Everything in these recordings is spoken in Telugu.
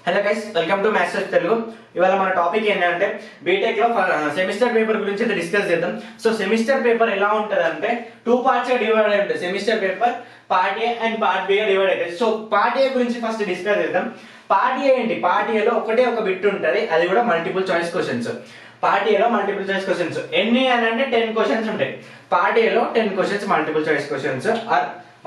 Hello guys, welcome to maths Telugu. ఇవాళ మన టాపిక్ ఏంటంటే బీటెక్ లో సెమిస్టర్ పేపర్ గురించి అయితే డిస్కస్ చేద్దాం. సో సెమిస్టర్ పేపర్ ఎలా ఉంటుంది అంటే 2 పార్ట్స్ గా డివైడ్ అయి ఉంటుంది. Semester paper part A and part B గా డివైడ్ అవుతుంది. సో పార్ట్ ఏ గురించి ఫస్ట్ డిస్కస్ చేద్దాం. పార్ట్ ఏ ఏంటి? పార్ట్ ఏలో ఒకటే ఒక బిట్ ఉంటుంది, అది కూడా మల్టిపుల్ చాయిస్ క్వశ్చన్స్. పార్ట్ ఏలో మల్టిపుల్ చాయిస్ క్వశ్చన్స్ ఎన్ని అని అంటే 10 క్వశ్చన్స్ ఉంటాయి. పార్ట్ ఏలో 10 questions multiple choice questions.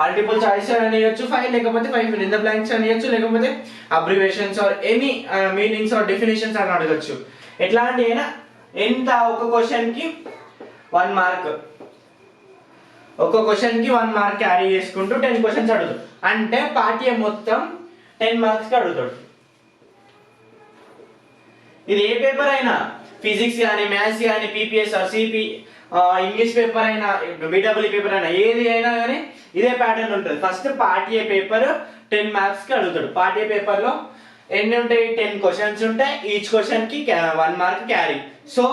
Multiple choice అనేయచ్చు, 5 లేకపోతే 5 ఫిల్ ఇన్ ద బ్లాంక్స్ అనేయచ్చు, లేకపోతే abbreviations or any meanings are definitions అని అడగచ్చు. ఎట్లాంటి అయినా ఎంత ఒక క్వశ్చన్ కి 1 మార్క్, ఒక క్వశ్చన్ కి 1 మార్క్ క్యారీ చేసుకుంటూ 10 క్వశ్చన్స్ అడుగుతాడు. అంటే పార్ట్ ఏ మొత్తం 10 మార్క్స్ కి అడుగుతాడు. ఇది ఏ పేపర్ అయినా, ఫిజిక్స్ కానీ, మ్యాథ్స్ కానీ, PPS or CP, English paper అయినా, బీడబ్ల్యూ పేపర్ అయినా, ఏది అయినా కానీ ఇదే ప్యాటర్న్ ఉంటుంది. First part A paper 10 marks కి అడుగుతాడు. పార్ట్ ఏ పేపర్ లో ఎన్ని ఉంటాయి? 10 క్వశ్చన్స్ ఉంటాయి. ఈచ్ క్వశ్చన్ కి 1 మార్క్ క్యారీ. సో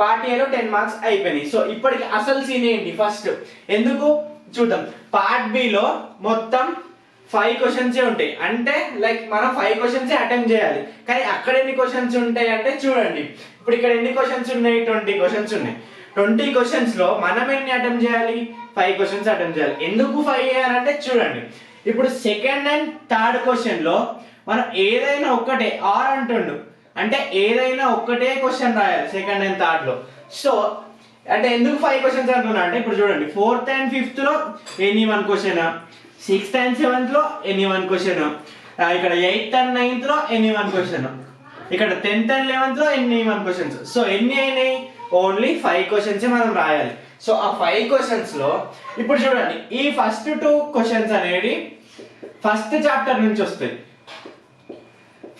పార్ట్ ఏలో 10 మార్క్స్ అయిపోయినాయి. సో ఇప్పటికి అసలు సీన్ ఏంటి ఫస్ట్ ఎందుకు చూద్దాం. పార్ట్ బి లో మొత్తం 5 క్వశ్చన్స్ ఉంటాయి. అంటే లైక్ మనం 5 క్వశ్చన్స్ అటెంప్ట్ చేయాలి. కానీ అక్కడ ఎన్ని క్వశ్చన్స్ ఉంటాయి అంటే చూడండి, ఇప్పుడు ఇక్కడ ఎన్ని క్వశ్చన్స్ ఉన్నాయి? 20 క్వశ్చన్స్ ఉన్నాయి. 20 క్వశ్చన్స్ లో మనం ఎన్ని అటెంప్ట్ చేయాలి? 5 క్వశ్చన్స్ అటెంప్ట్ చేయాలి. ఎందుకు 5 చేయాలంటే చూడండి, ఇప్పుడు సెకండ్ అండ్ థర్డ్ క్వశ్చన్ లో మనం ఏదైనా ఒక్కటే ఆర్ అంటుండు, అంటే ఏదైనా ఒక్కటే క్వశ్చన్ రాయాలి సెకండ్ అండ్ థర్డ్ లో. సో అంటే ఎందుకు 5 క్వశ్చన్స్ అంటున్నా అంటే ఇప్పుడు చూడండి, 4th and 5th లో any 1 question, 6th and 7th లో ఎనీ 1 క్వశ్చన్, ఇక్కడ 8th and 9th లో ఎనీ 1 క్వశ్చన్, ఇక్కడ 10th and 11th లో ఎన్ని 1 క్వశ్చన్స్. సో ఎన్ని అయినాయి? ఓన్లీ 5 క్వశ్చన్స్ మనం రాయాలి. సో ఆ 5 క్వశ్చన్స్ లో ఇప్పుడు చూడండి, ఈ ఫస్ట్ 2 క్వశ్చన్స్ అనేది ఫస్ట్ చాప్టర్ నుంచి వస్తాయి.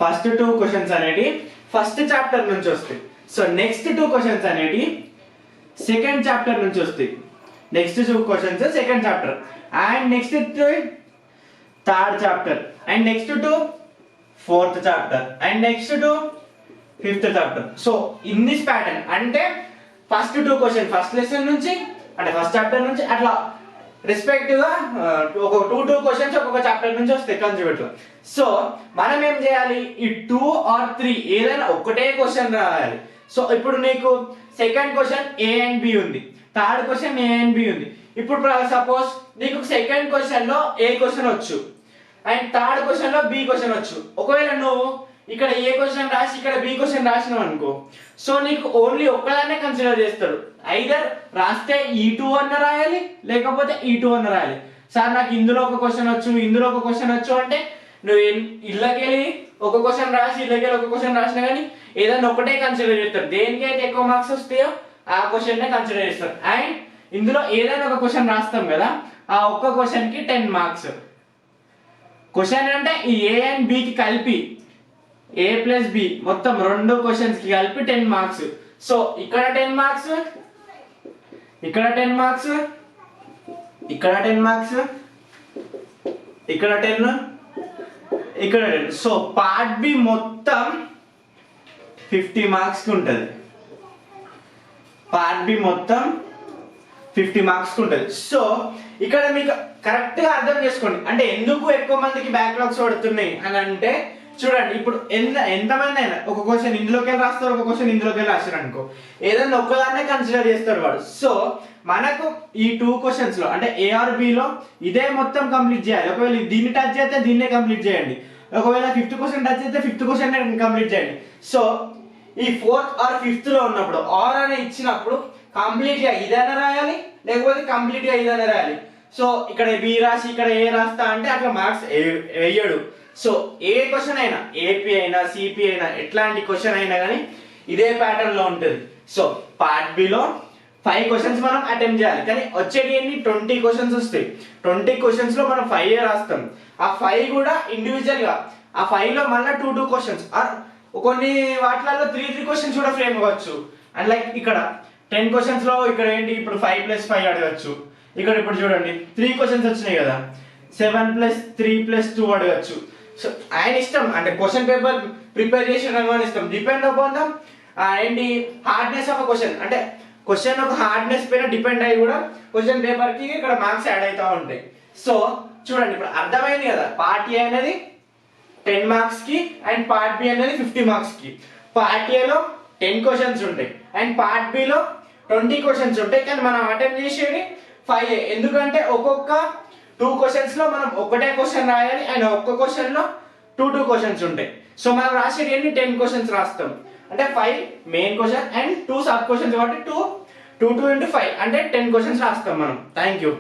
ఫస్ట్ 2 క్వశ్చన్స్ అనేది ఫస్ట్ చాప్టర్ నుంచి వస్తాయి. సో నెక్స్ట్ 2 క్వశ్చన్స్ అనేది సెకండ్ చాప్టర్ నుంచి వస్తాయి. Next 2 questions second chapter, and next 3 third chapter, and next 2 fourth chapter, and next 2 fifth chapter. So in this pattern అంటే ఫస్ట్ 2 క్వశ్చన్ ఫస్ట్ లెసన్ నుంచి, అంటే ఫస్ట్ చాప్టర్ నుంచి అట్లా రెస్పెక్టివ్ గా ఒక 2 క్వశ్చన్స్ ఒక్కొక్క చాప్టర్ నుంచి వస్తాయి కన్స్టిట్యూటివ్. సో మనం ఏం చేయాలి? ఈ 2 or 3 ఏదైనా ఒకటే క్వశ్చన్ రాయాలి. సో ఇప్పుడు నీకు second question A and B ఉంది, third question A and B ఉంది. ఇప్పుడు సపోజ్ నీకు సెకండ్ క్వశ్చన్ లో ఏ క్వశ్చన్ వచ్చు అండ్ థర్డ్ క్వశ్చన్ లో బి క్వశ్చన్ వచ్చు. ఒకవేళ నువ్వు ఇక్కడ ఏ క్వశ్చన్ రాసి ఇక్కడ బి క్వశ్చన్ రాసినావు అనుకో, సో నీకు ఓన్లీ ఒక్కదాన్నే కన్సిడర్ చేస్తాడు. ఐదర్ రాస్తే E2 అన్న రాయాలి, లేకపోతే E2 అన్న రాయాలి. సార్ నాకు ఇందులో ఒక క్వశ్చన్ వచ్చు, ఇందులో ఒక క్వశ్చన్ వచ్చు అంటే నువ్వు ఇళ్ళకెళ్ళి ఒక క్వశ్చన్ రాసి ఇళ్ళకెళ్ళి ఒక క్వశ్చన్ రాసినా కానీ ఏదైనా ఒకటే కన్సిడర్ చేస్తారు. దేనికైతే ఎక్కువ మార్క్స్ వస్తాయో ఆ క్వశ్చన్ నే కన్సిడర్ చేస్తారు. అండ్ ఇందులో ఏదైనా ఒక క్వశ్చన్ రాస్తాం కదా, ఆ ఒక్క క్వశ్చన్ కి 10 మార్క్స్. క్వశ్చన్ అంటే ఈ ఏ అండ్ బికి కలిపి A ప్లస్ బి మొత్తం 2 క్వశ్చన్స్ కి కలిపి 10 మార్క్స్. సో ఇక్కడ 10 మార్క్స్, ఇక్కడ 10 మార్క్స్, ఇక్కడ 10 మార్క్స్, ఇక్కడ 10, ఇక్కడ 10. సో పార్ట్ బి మొత్తం 50 మార్క్స్ కి ఉంటుంది. పార్ట్ బి మొత్తం 50 మార్క్స్ కి ఉంటుంది. సో ఇక్కడ మీకు కరెక్ట్ గా అర్థం చేసుకోండి, అంటే ఎందుకు ఎక్కువ మందికి బ్యాక్లాగ్స్ పడుతున్నాయి అని అంటే చూడండి, ఇప్పుడు ఎంతమంది అయినా ఒక క్వశ్చన్ ఇందులోకి వెళ్ళి రాస్తారు, ఒక క్వశ్చన్ ఇందులోకి వెళ్ళి రాస్తారు అనుకో, ఏదైనా ఒక్కదాన్నే కన్సిడర్ చేస్తారు వాడు. సో మనకు ఈ 2 క్వశ్చన్స్ లో అంటే ఏ ఆర్ బి లో ఇదే మొత్తం కంప్లీట్ చేయాలి. ఒకవేళ దీన్ని టచ్ చేస్తే దీన్నే కంప్లీట్ చేయండి, ఒకవేళ 5th క్వశ్చన్ టచ్ చేస్తే 5th క్వశ్చన్ కంప్లీట్ చేయండి. సో ఈ 4th or 5th లో ఉన్నప్పుడు ఆర్ అని ఇచ్చినప్పుడు కంప్లీట్ గా ఇదైనా రాయాలి, లేకపోతే కంప్లీట్ గా ఇదైనా రాయాలి. సో ఇక్కడ బి రాసి ఇక్కడ ఏ రాస్తా అంటే అట్లా మార్క్స్ వేయడు. సో ఏ క్వశ్చన్ అయినా, ఏపీ అయినా సిపి అయినా ఎట్లాంటి క్వశ్చన్ అయినా కానీ ఇదే ప్యాటర్న్ లో ఉంటుంది. సో పార్ట్ బిలో 5 క్వశ్చన్స్ మనం అటెంప్ట్ చేయాలి, కానీ వచ్చేటి ఎన్ని? 20 క్వశ్చన్స్ వస్తాయి. 20 క్వశ్చన్స్ లో మనం 5 రాస్తాం. ఆ 5 కూడా ఇండివిజువల్ గా, ఆ 5 లో మళ్ళీ 2 క్వశ్చన్స్, కొన్ని వాటిలలో 3 క్వశ్చన్స్ కూడా ఫ్రేమ్ అవ్వచ్చు. అండ్ లైక్ ఇక్కడ 10 క్వశ్చన్స్ లో ఇక్కడ ఏంటి, ఇప్పుడు 5 + 5 అడగచ్చు. ఇక్కడ ఇప్పుడు చూడండి 3 క్వశ్చన్స్ వచ్చినాయి కదా, 7 + 3 + 2 అడగచ్చు. సో ఆయన ఇష్టం, అంటే క్వశ్చన్ పేపర్ ప్రిపేర్ చేసి ఇష్టం, డిపెండ్ అపాన్ ద ఏంటి హార్డ్నెస్ ఆఫ్ క్వశ్చన్. అంటే క్వశ్చన్ ఒక హార్డ్నెస్ పైన డిపెండ్ అయ్యి కూడా క్వశ్చన్ పేపర్ కి ఇక్కడ మార్క్స్ యాడ్ అవుతా ఉంటాయి. సో చూడండి ఇప్పుడు అర్థమైంది కదా, పార్ట్ ఏ అనేది 10 మార్క్స్ కి అండ్ పార్ట్ బి అనేది 50 మార్క్స్ కి. పార్ట్ ఏలో 10 క్వశ్చన్స్ ఉంటాయి అండ్ పార్ట్ బిలో 20 క్వశ్చన్స్ ఉంటాయి, కానీ మనం అటెంప్ట్ చేసేది 5. ఎందుకంటే ఒక్కొక్క 2 క్వశ్చన్స్ లో మనం ఒకటే క్వశ్చన్ రాయాలి అండ్ ఒక్క క్వశ్చన్ లో 2 క్వశ్చన్స్ ఉంటాయి. సో మనం రాసేది ఎన్ని 10 క్వశ్చన్స్ రాస్తాం అంటే 5 main question and 2 sub questions కాబట్టి 2 into 5 అంటే 10 క్వశ్చన్స్ రాస్తాం మనం. Thank you.